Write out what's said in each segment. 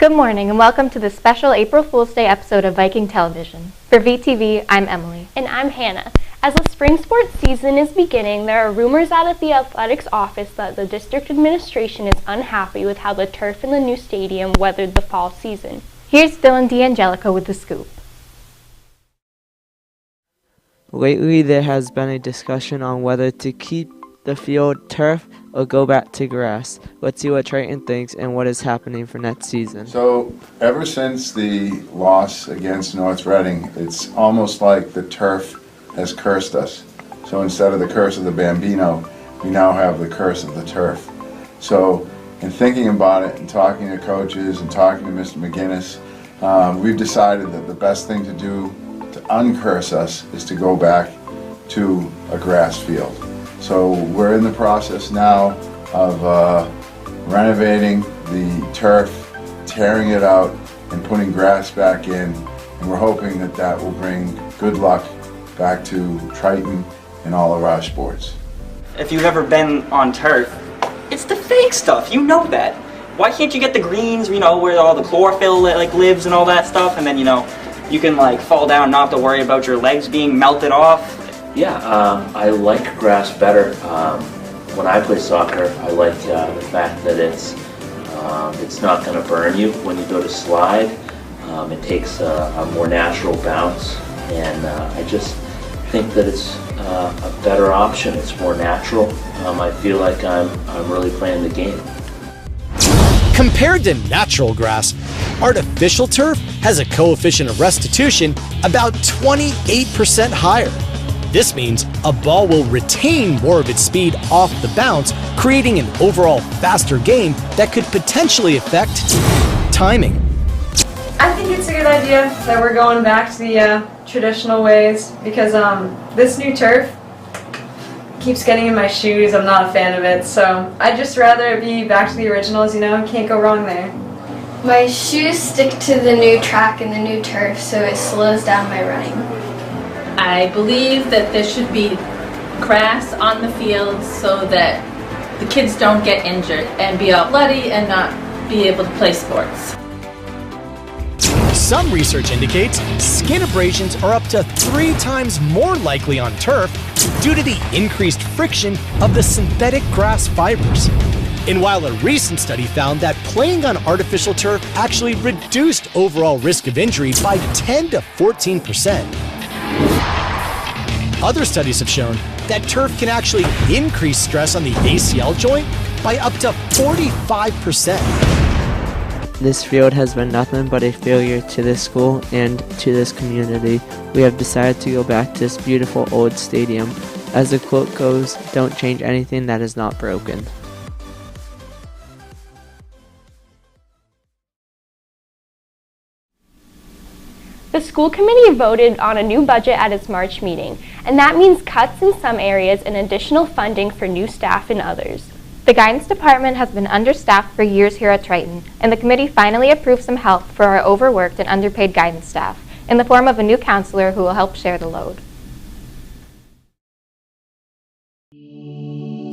Good morning and welcome to the special April Fool's Day episode of Viking Television. For VTV, I'm Emily. And I'm Hannah. As the spring sports season is beginning, there are rumors out at the athletics office that the district administration is unhappy with how the turf in the new stadium weathered the fall season. Here's Dylan D'Angelico with the scoop. Lately, there has been a discussion on whether to keep the field turf or go back to grass. Let's see what Triton thinks and what is happening for next season. So, ever since the loss against North Reading, it's almost like the turf has cursed us. So instead of the curse of the Bambino, we now have the curse of the turf. So, in thinking about it and talking to coaches and talking to Mr. McGinnis, we've decided that the best thing to do to uncurse us is to go back to a grass field. So we're in the process now of renovating the turf, tearing it out, and putting grass back in. And we're hoping that that will bring good luck back to Triton and all of our sports. If you've ever been on turf, it's the fake stuff. You know that. Why can't you get the greens, where all the chlorophyll lives and all that stuff, and then you can fall down and not have to worry about your legs being melted off. Yeah, I like grass better. When I play soccer, I like the fact that it's not going to burn you when you go to slide. It takes a more natural bounce, and I just think that it's a better option. It's more natural. I feel like I'm really playing the game. Compared to natural grass, artificial turf has a coefficient of restitution about 28% higher. This means a ball will retain more of its speed off the bounce, creating an overall faster game that could potentially affect timing. I think it's a good idea that we're going back to the traditional ways because this new turf keeps getting in my shoes. I'm not a fan of it, so I'd just rather be back to the originals, can't go wrong there. My shoes stick to the new track and the new turf, so it slows down my running. I believe that there should be grass on the field so that the kids don't get injured and be all bloody and not be able to play sports. Some research indicates skin abrasions are up to 3 times more likely on turf due to the increased friction of the synthetic grass fibers. And while a recent study found that playing on artificial turf actually reduced overall risk of injury by 10 to 14%. Other studies have shown that turf can actually increase stress on the ACL joint by up to 45%. This field has been nothing but a failure to this school and to this community. We have decided to go back to this beautiful old stadium. As the quote goes, don't change anything that is not broken. The school committee voted on a new budget at its March meeting, and that means cuts in some areas and additional funding for new staff in others. The guidance department has been understaffed for years here at Triton, and the committee finally approved some help for our overworked and underpaid guidance staff in the form of a new counselor who will help share the load.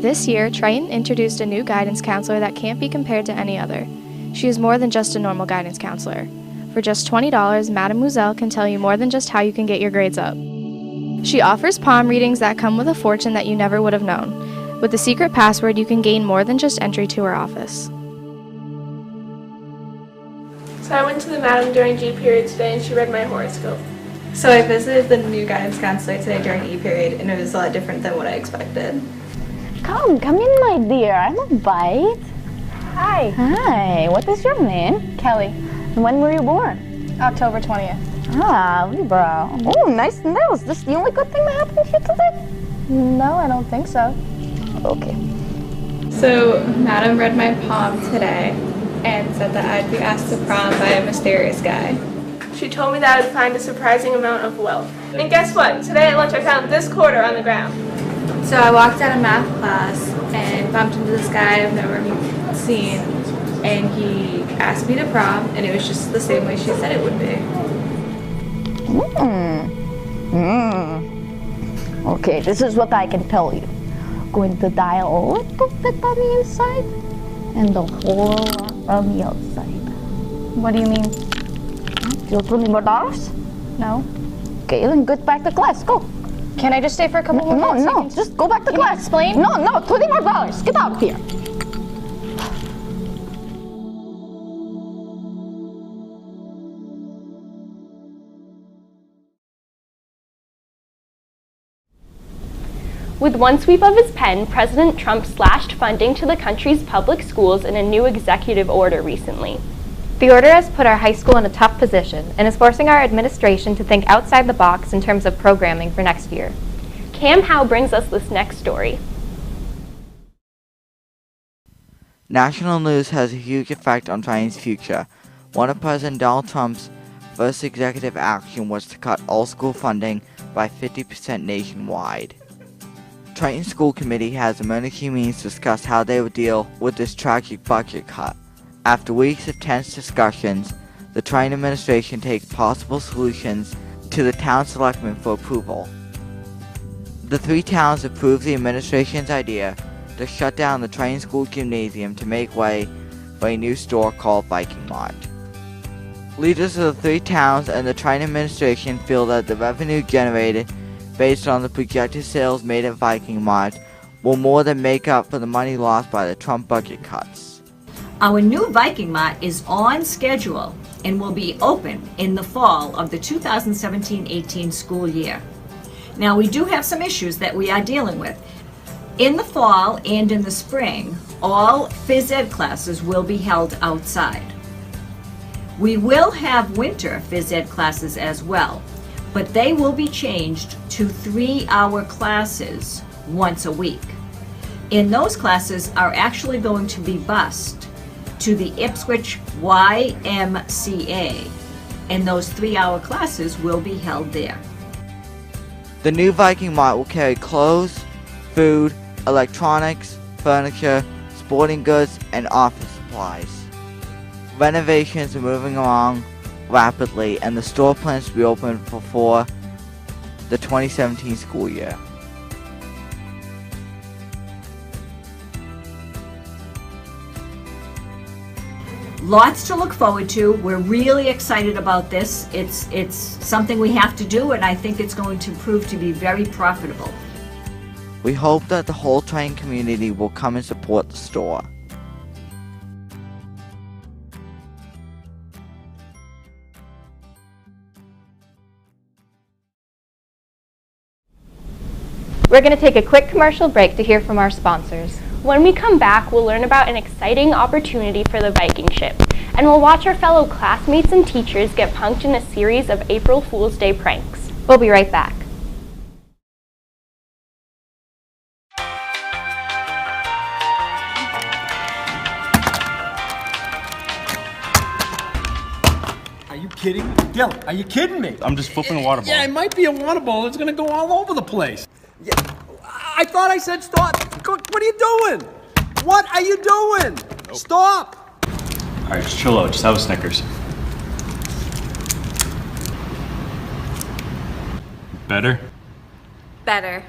This year, Triton introduced a new guidance counselor that can't be compared to any other. She is more than just a normal guidance counselor. For just $20, Madame Mouzel can tell you more than just how you can get your grades up. She offers palm readings that come with a fortune that you never would have known. With the secret password, you can gain more than just entry to her office. So I went to the madam during G period today and she read my horoscope. So I visited the new guidance counselor today during E period and it was a lot different than what I expected. Come in, my dear. I'm a bite. Hi. Hi. What is your name? Kelly. When were you born? October 20th. Ah, Libra. Oh, nice nails. Is this the only good thing that happened to you today? No, I don't think so. Okay. So Madam read my palm today and said that I'd be asked to prom by a mysterious guy. She told me that I would find a surprising amount of wealth. And guess what? Today at lunch I found this quarter on the ground. So I walked out of math class and bumped into this guy I've never seen, and he asked me to prom, and it was just the same way she said it would be. Okay, this is what I can tell you. Going to dial a little bit on the inside and the whole lot on the outside. What do you mean? Your $20? No. Okay, then get back to class. Go. Can I just stay for a couple more minutes? No, just go back to class. Explain? No, $20. Get out of here. With one sweep of his pen, President Trump slashed funding to the country's public schools in a new executive order recently. The order has put our high school in a tough position and is forcing our administration to think outside the box in terms of programming for next year. Cam Howe brings us this next story. National news has a huge effect on Triton's future. One of President Donald Trump's first executive action was to cut all school funding by 50% nationwide. Triton School Committee has emergency meetings to discuss how they will deal with this tragic budget cut. After weeks of tense discussions, the Triton administration takes possible solutions to the town selectmen for approval. The three towns approved the administration's idea to shut down the Triton School Gymnasium to make way for a new store called Viking Mart. Leaders of the three towns and the Triton administration feel that the revenue generated based on the projected sales made at Viking Mart will more than make up for the money lost by the Trump budget cuts. Our new Viking Mart is on schedule and will be open in the fall of the 2017-18 school year. Now, we do have some issues that we are dealing with. In the fall and in the spring, all phys ed classes will be held outside. We will have winter phys ed classes as well, but they will be changed to 3-hour classes once a week. And those classes are actually going to be bused to the Ipswich YMCA, and those 3-hour classes will be held there. The new Viking Mart will carry clothes, food, electronics, furniture, sporting goods, and office supplies. Renovations are moving along rapidly, and the store plans to be open before the 2017 school year. Lots to look forward to. We're really excited about this. It's something we have to do, and I think it's going to prove to be very profitable. We hope that the whole Triton community will come and support the store. We're going to take a quick commercial break to hear from our sponsors. When we come back, we'll learn about an exciting opportunity for the Viking ship, and we'll watch our fellow classmates and teachers get punked in a series of April Fool's Day pranks. We'll be right back. Are you kidding me? Dylan, are you kidding me? I'm just flipping a water ball. Yeah, it might be a water ball. It's gonna go all over the place. Yeah, I thought I said stop. What are you doing? What are you doing? Nope. Stop! All right, just chill out. Just have a Snickers. Better? Better.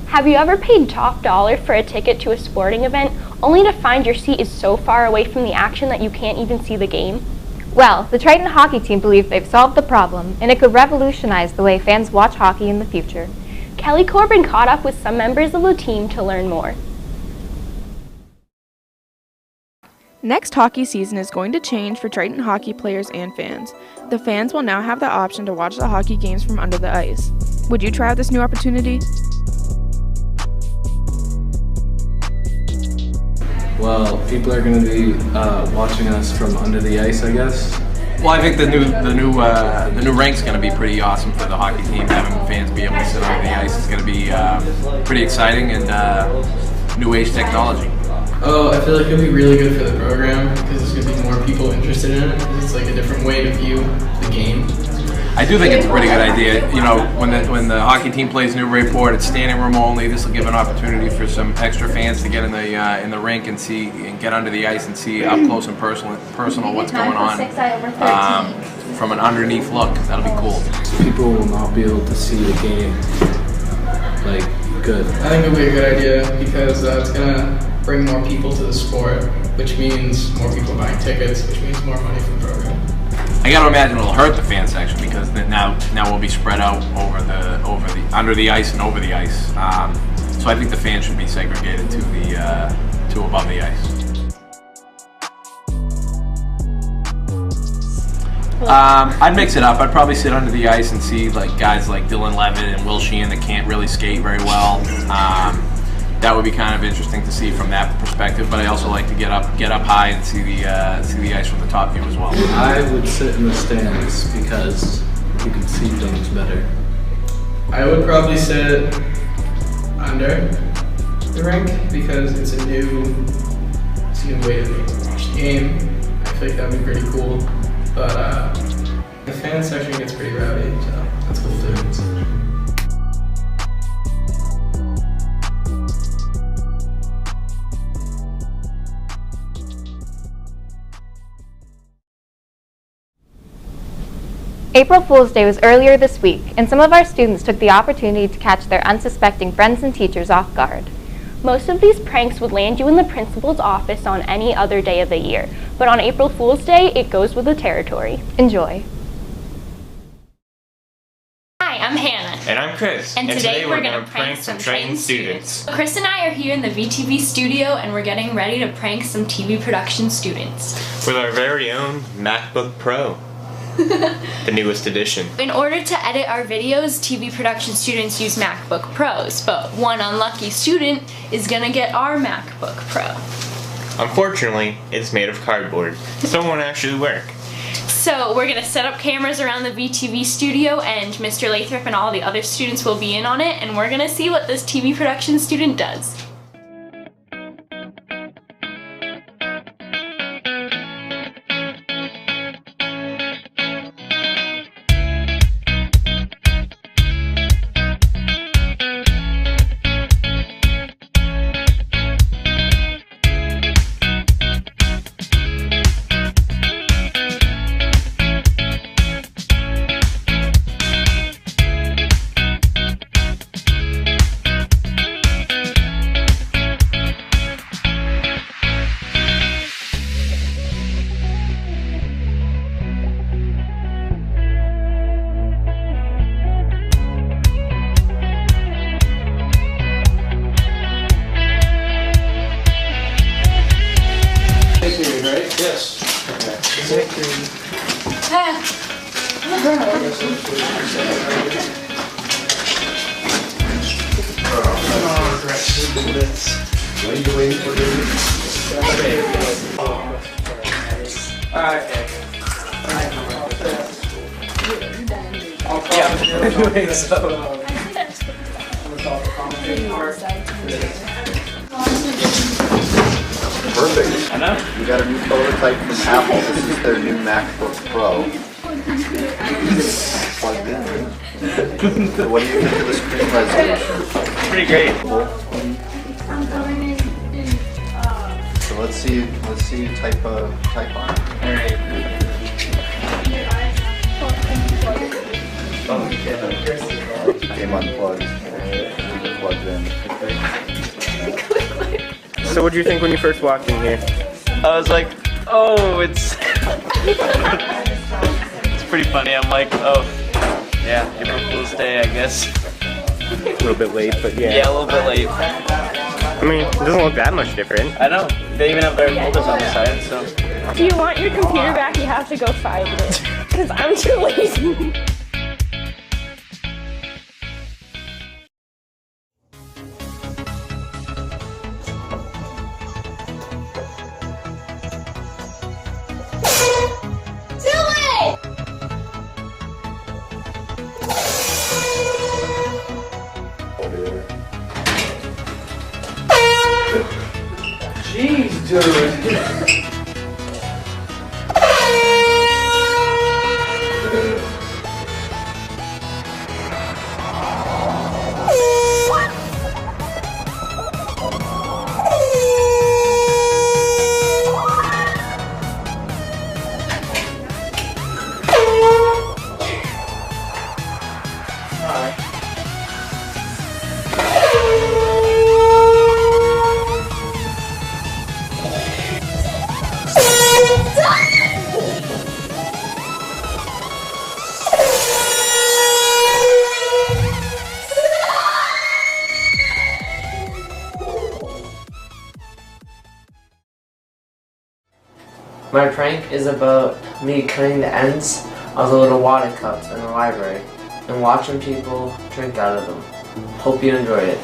Have you ever paid top dollar for a ticket to a sporting event only to find your seat is so far away from the action that you can't even see the game? Well, the Triton hockey team believes they've solved the problem, and it could revolutionize the way fans watch hockey in the future. Kelly Corbin caught up with some members of the team to learn more. Next hockey season is going to change for Triton hockey players and fans. The fans will now have the option to watch the hockey games from under the ice. Would you try out this new opportunity? Well, people are going to be watching us from under the ice, I guess. Well, I think the new rink's going to be pretty awesome for the hockey team. Having fans be able to sit under the ice is going to be pretty exciting and new age technology. Oh, I feel like it'll be really good for the program because there's going to be more people interested in it. It's like a different way to view the game. I do think it's a pretty good idea. You know, when the hockey team plays Newburyport, it's standing room only. This will give an opportunity for some extra fans to get in the rink and see and get under the ice and see up close and personal what's going on from an underneath look. That'll be cool. People will not be able to see the game like good? I think it'll be a good idea because it's gonna bring more people to the sport, which means more people buying tickets, which means more money for the program. I gotta imagine it'll hurt the fan section because now we'll be spread out under the ice and over the ice. So I think the fans should be segregated to above the ice. I'd mix it up. I'd probably sit under the ice and see like guys like Dylan Levitt and Will Sheehan that can't really skate very well. That would be kind of interesting to see from that perspective. But I also like to get up high and see the ice from the top view as well. I would sit in the stands because you can see things better. I would probably sit under the rink because it's a new way to be able to watch the game. I feel like that would be pretty cool. But the fan section gets pretty rowdy, so that's cool too. April Fool's Day was earlier this week, and some of our students took the opportunity to catch their unsuspecting friends and teachers off guard. Most of these pranks would land you in the principal's office on any other day of the year, but on April Fool's Day, it goes with the territory. Enjoy. Hi, I'm Hannah. And I'm Chris. And today we're going to prank some Triton students. Chris and I are here in the VTV studio and we're getting ready to prank some TV production students. With our very own MacBook Pro. The newest edition. In order to edit our videos, TV production students use MacBook Pros, but one unlucky student is gonna get our MacBook Pro. Unfortunately, it's made of cardboard, so it won't actually work. So we're gonna set up cameras around the VTV studio and Mr. Lathrop and all the other students will be in on it, and we're gonna see what this TV production student does. What are you waiting for, dude? Anyway, so. Perfect. I know. We got a new prototype from Apple. This is their new MacBook Pro. Plugged in, right? So what do you think of the screen resolution? Pretty great. So let's see you type on it. Alright. Came unplugged. Plugged in. So what did you think when you first walked in here? I was like, oh, it's it's pretty funny. I'm like, oh, yeah, April Fool's Day, I guess. A little bit late, but yeah. Yeah, a little bit late. I mean, it doesn't look that much different. I know. They even have their folders on the side, so. Do you want your computer back? You have to go find it. Because I'm too lazy. Jeez, dude. My prank is about me cutting the ends of the little water cups in the library and watching people drink out of them. Hope you enjoy it.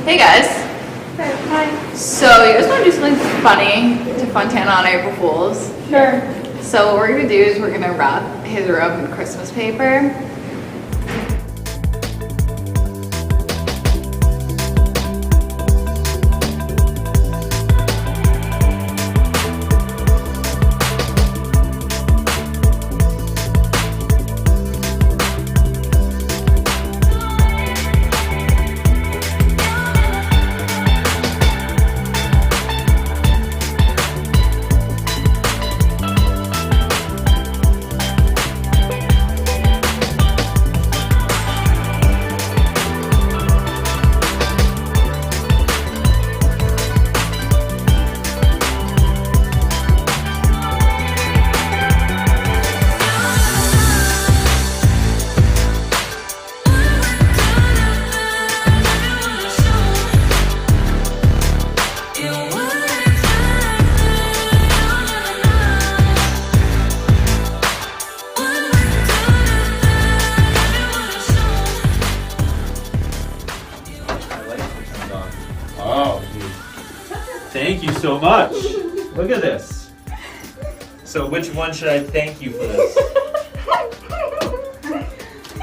Hey guys. Hi. So you guys want to do something funny to Fontana on April Fools? Sure. So what we're going to do is we're going to wrap his room in Christmas paper. Oh, thank you so much. Look at this. So which one should I thank you for this?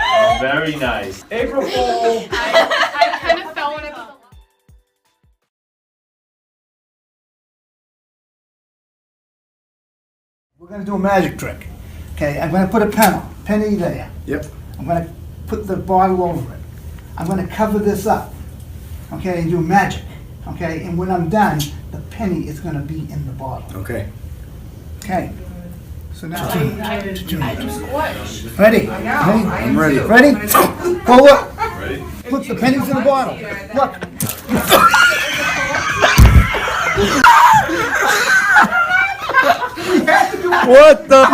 Oh, very nice. April Fool! I kind of fell when it fell. We're going to do a magic trick. Okay, I'm going to put a penny there. Yep. I'm going to put the bottle over it. I'm going to cover this up. Okay, and do magic. Okay, and when I'm done, the penny is going to be in the bottle. Okay. Okay. So now. I just squished. Ready? I know. I'm ready. Ready? Go look. Ready? Put the pennies in the bottle. Look. What the?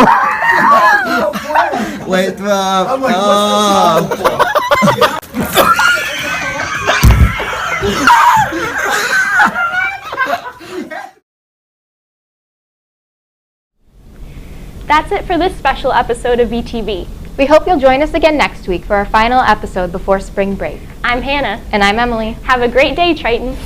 Wait, I'm like, what's this? That's it for this special episode of VTV. We hope you'll join us again next week for our final episode before spring break. I'm Hannah. And I'm Emily. Have a great day, Triton.